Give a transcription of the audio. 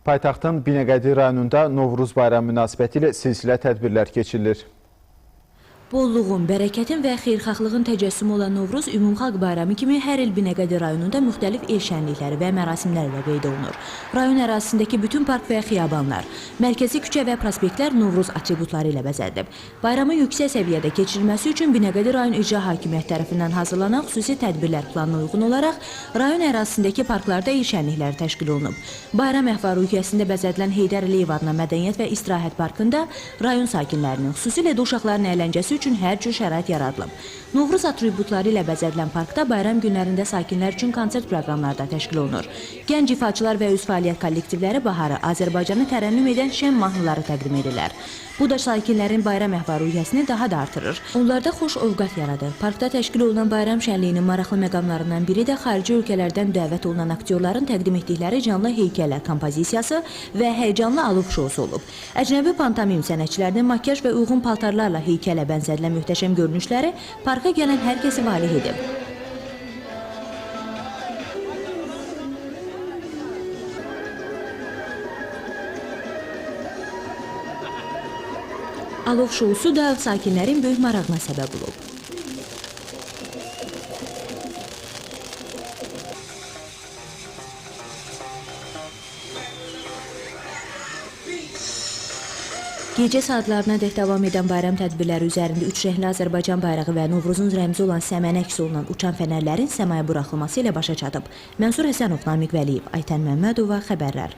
Paytaxtın Binəqədi rayonunda Novruz bayramı münasibətilə silsilə tədbirlər keçirilir. Bolluğun, bərəkətin və xeyirxahlığın təcəssümü olan Novruz ümumxalq bayramı kimi hər il Binəqədi rayonunda müxtəlif el şənlikləri və mərasimlərlə qeyd olunur. Rayon ərazisindəki bütün park və xiyabanlar, mərkəzi küçə və prospektlər Novruz atributları ilə bəzədilib. Bayramın yüksək səviyyədə keçirilməsi üçün Binəqədi rayon icra hakimiyyəti tərəfindən hazırlanan xüsusi tədbirlər planına uyğun olaraq rayon ərazisindəki parklarda el şənlikləri təşkil olunub. Bayram əhval-ruhiyyəsində bəzədilən Heydər Əliyev adına Mədəniyyət və İstirahət Parkında rayon sakinlərinin, xüsusilə də uşaqların əyləncəsi üçün hər cür şərait yaradılıb. Novruz atributları ilə bəzədilən parkda bayram günlərində sakinlər üçün konsert proqramları da təşkil olunur. Gənc ifaçılar və öz fəaliyyət kollektivləri baharı, Azərbaycanı tərənnüm edən şən mahnıları təqdim edirlər. Bu da sakinlərin bayram əhval-ruhiyyəsini daha da artırır. Onlarda xoş ovqat yaradır. Parkda təşkil olunan bayram şənliyinin maraqlı məqamlarından biri də xarici ölkələrdən dəvət olunan aktyorların təqdim etdikləri canlı heykəllər kompozisiyası və həyəcanlı alov şousu olub. Əcnəbi pantomim sənətçilərinin makyaj və uyğun paltarlarla heykələ bənzədilən möhtəşəm görünüşləri parka gələn hər kəsi valeh edib. Alov şousu da sakinlərin böyük marağına səbəb olub. Gecə saatlarına dək davam edən bayram tədbirləri üzərində üç rəngli Azərbaycan bayrağı və Novruzun rəmzi olan səmənə əks olunan uçan fənərlərin səmaya buraxılması ilə başa çatıb. Mənsur Həsənov, Namiq Vəliyev, Aytən Məmmədova, Xəbərlər.